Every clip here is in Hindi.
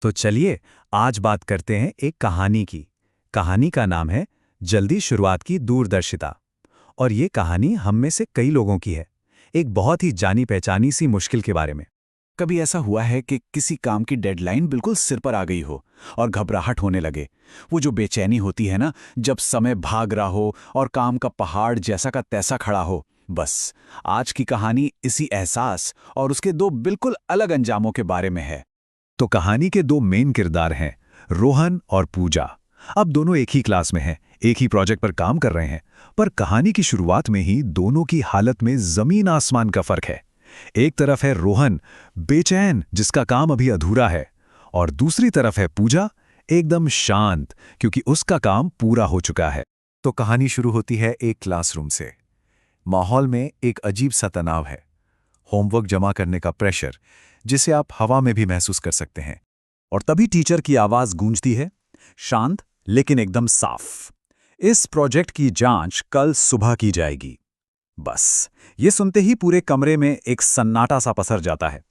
तो चलिए आज बात करते हैं एक कहानी की। कहानी का नाम है जल्दी शुरुआत की दूरदर्शिता। और ये कहानी हम में से कई लोगों की है, एक बहुत ही जानी पहचानी सी मुश्किल के बारे में। कभी ऐसा हुआ है कि किसी काम की डेडलाइन बिल्कुल सिर पर आ गई हो और घबराहट होने लगे। वो जो बेचैनी होती है ना, जब समय भाग रहा हो और काम का पहाड़ जैसा का तैसा खड़ा हो। बस आज की कहानी इसी एहसास और उसके दो बिल्कुल अलग अंजामों के बारे में है। तो कहानी के दो मेन किरदार हैं, रोहन और पूजा। अब दोनों एक ही क्लास में हैं, एक ही प्रोजेक्ट पर काम कर रहे हैं, पर कहानी की शुरुआत में ही दोनों की हालत में जमीन आसमान का फर्क है। एक तरफ है रोहन, बेचैन, जिसका काम अभी अधूरा है, और दूसरी तरफ है पूजा, एकदम शांत, क्योंकि उसका काम पूरा हो चुका है। तो कहानी शुरू होती है एक क्लासरूम से। माहौल में एक अजीब सा तनाव है, होमवर्क जमा करने का प्रेशर, जिसे आप हवा में भी महसूस कर सकते हैं। और तभी टीचर की आवाज गूंजती है, शांत लेकिन एकदम साफ। इस प्रोजेक्ट की जांच कल सुबह की जाएगी। बस ये सुनते ही पूरे कमरे में एक सन्नाटा सा पसर जाता है।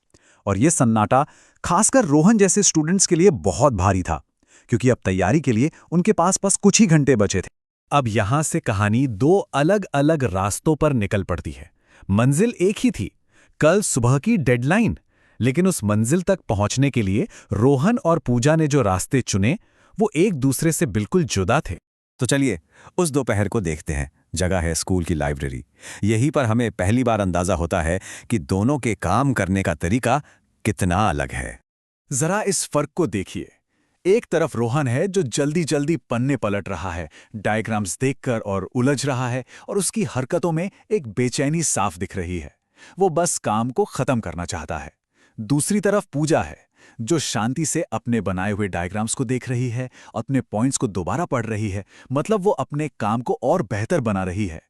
और ये सन्नाटा खासकर रोहन जैसे स्टूडेंट्स के लिए बहुत भारी था, क्योंकि अब तैयारी के लिए उनके पास बस कुछ ही घंटे बचे थे। अब यहां से कहानी दो अलग अलग रास्तों पर निकल पड़ती है। मंजिल एक ही थी, कल सुबह की डेडलाइन। लेकिन उस मंजिल तक पहुंचने के लिए रोहन और पूजा ने जो रास्ते चुने, वो एक दूसरे से बिल्कुल जुदा थे। तो चलिए उस दोपहर को देखते हैं। जगह है स्कूल की लाइब्रेरी। यहीं पर हमें पहली बार अंदाजा होता है कि दोनों के काम करने का तरीका कितना अलग है। जरा इस फर्क को देखिए। एक तरफ रोहन है जो जल्दी जल्दी पन्ने पलट रहा है, डायग्राम्स देखकर और उलझ रहा है, और उसकी हरकतों में एक बेचैनी साफ दिख रही है। वो बस काम को खत्म करना चाहता है। दूसरी तरफ पूजा है जो शांति से अपने बनाए हुए डायग्राम्स को देख रही है, अपने पॉइंट्स को दोबारा पढ़ रही है, मतलब वो अपने काम को और बेहतर बना रही है।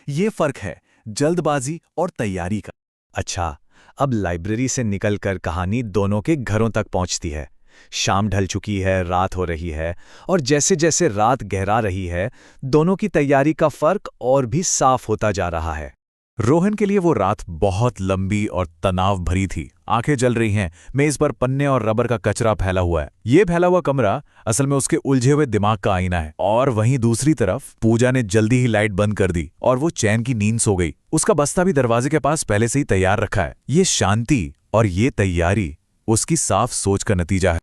ये फर्क है जल्दबाजी और तैयारी का। अच्छा, अब लाइब्रेरी से निकलकर कहानी दोनों के घरों तक पहुंचती है। शाम ढल चुकी है, रात हो रही है, और जैसे जैसे रात गहरा रही है, दोनों की तैयारी का फर्क और भी साफ होता जा रहा है। रोहन के लिए वो रात बहुत लंबी और तनाव भरी थी। आंखें जल रही हैं, मेज पर पन्ने और रबर का कचरा फैला हुआ है। ये फैला हुआ कमरा असल में उसके उलझे हुए दिमाग का आईना है। और वहीं दूसरी तरफ पूजा ने जल्दी ही लाइट बंद कर दी और वो चैन की नींद सो गई। उसका बस्ता भी दरवाजे के पास पहले से ही तैयार रखा है। ये शांति और ये तैयारी उसकी साफ सोच का नतीजा है।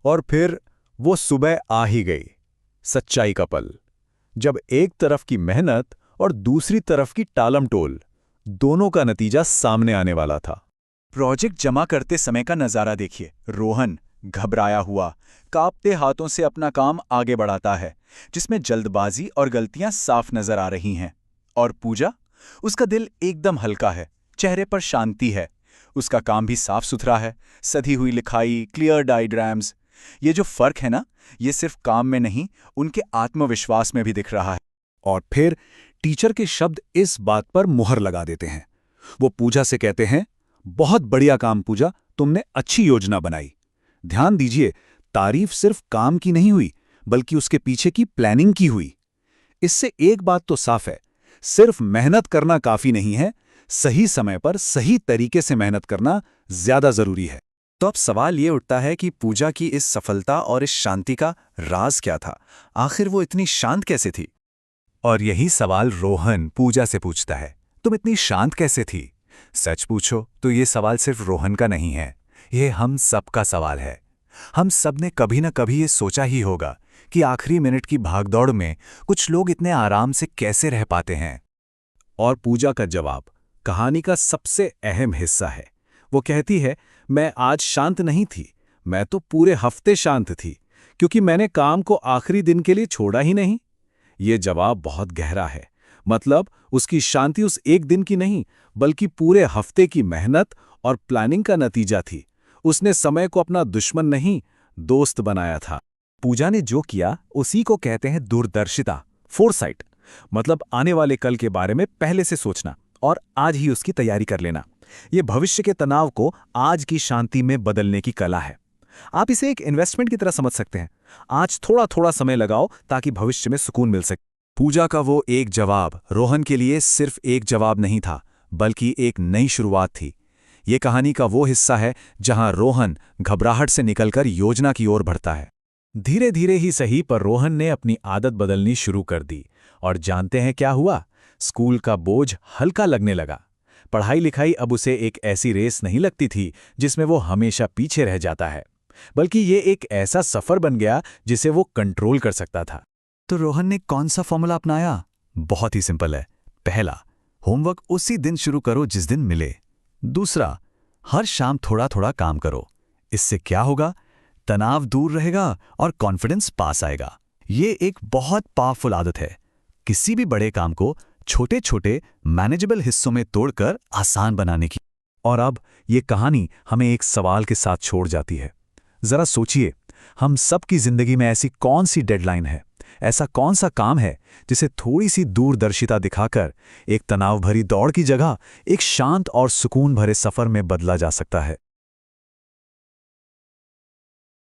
और फिर वो सुबह आ ही गई, सच्चाई का पल, जब एक तरफ की मेहनत और दूसरी तरफ की टालमटोल, दोनों का नतीजा सामने आने वाला था। प्रोजेक्ट जमा करते समय का नजारा देखिए। रोहन घबराया हुआ, कांपते हाथों से अपना काम आगे बढ़ाता है, जिसमें जल्दबाजी और गलतियां साफ नजर आ रही हैं। और पूजा, उसका दिल एकदम हल्का है, चेहरे पर शांति है। उसका काम भी साफ सुथरा है, सधी हुई लिखाई, क्लियर डायग्राम्स। ये जो फर्क है ना, ये सिर्फ काम में नहीं, उनके आत्मविश्वास में भी दिख रहा है। और फिर टीचर के शब्द इस बात पर मुहर लगा देते हैं। वो पूजा से कहते हैं, बहुत बढ़िया काम पूजा, तुमने अच्छी योजना बनाई। ध्यान दीजिए, तारीफ सिर्फ काम की नहीं हुई, बल्कि उसके पीछे की प्लानिंग की हुई। इससे एक बात तो साफ है, सिर्फ मेहनत करना काफी नहीं है, सही समय पर सही तरीके से मेहनत करना ज्यादा जरूरी है। तो अब सवाल ये उठता है कि पूजा की इस सफलता और इस शांति का राज क्या था? आखिर वो इतनी शांत कैसे थी? और यही सवाल रोहन पूजा से पूछता है, तुम इतनी शांत कैसे थी? सच पूछो तो ये सवाल सिर्फ रोहन का नहीं है, ये हम सबका सवाल है। हम सब ने कभी न कभी ये सोचा ही होगा कि आखिरी मिनट की भागदौड़ में कुछ लोग इतने आराम से कैसे रह पाते हैं। और पूजा का जवाब कहानी का सबसे अहम हिस्सा है। वो कहती है, मैं आज शांत नहीं थी, मैं तो पूरे हफ्ते शांत थी, क्योंकि मैंने काम को आखिरी दिन के लिए छोड़ा ही नहीं। ये जवाब बहुत गहरा है। मतलब उसकी शांति उस एक दिन की नहीं, बल्कि पूरे हफ्ते की मेहनत और प्लानिंग का नतीजा थी। उसने समय को अपना दुश्मन नहीं, दोस्त बनाया था। पूजा ने जो किया उसी को कहते हैं दूरदर्शिता, फोरसाइट। मतलब आने वाले कल के बारे में पहले से सोचना और आज ही उसकी तैयारी कर लेना। ये भविष्य के तनाव को आज की शांति में बदलने की कला है। आप इसे एक इन्वेस्टमेंट की तरह समझ सकते हैं। आज थोड़ा थोड़ा समय लगाओ ताकि भविष्य में सुकून मिल सके। पूजा का वो एक जवाब रोहन के लिए सिर्फ एक जवाब नहीं था, बल्कि एक नई शुरुआत थी। ये कहानी का वो हिस्सा है जहां रोहन घबराहट से निकलकर योजना की ओर बढ़ता है। धीरे धीरे ही सही, पर रोहन ने अपनी आदत बदलनी शुरू कर दी। और जानते हैं क्या हुआ? स्कूल का बोझ हल्का लगने लगा। पढ़ाई लिखाई अब उसे एक ऐसी रेस नहीं लगती थी जिसमें वो हमेशा पीछे रह जाता है, बल्कि ये एक ऐसा सफर बन गया जिसे वो कंट्रोल कर सकता था। तो रोहन ने कौन सा फॉर्मूला अपनाया? बहुत ही सिंपल है। पहला, होमवर्क उसी दिन शुरू करो जिस दिन मिले। दूसरा, हर शाम थोड़ा थोड़ा काम करो। इससे क्या होगा? तनाव दूर रहेगा और कॉन्फिडेंस पास आएगा। ये एक बहुत पावरफुल आदत है, किसी भी बड़े काम को छोटे छोटे मैनेजेबल हिस्सों में तोड़कर आसान बनाने की। और अब ये कहानी हमें एक सवाल के साथ छोड़ जाती है। जरा सोचिए, हम सब की जिंदगी में ऐसी कौन सी डेडलाइन है, ऐसा कौन सा काम है जिसे थोड़ी सी दूरदर्शिता दिखाकर एक तनाव भरी दौड़ की जगह एक शांत और सुकून भरे सफर में बदला जा सकता है।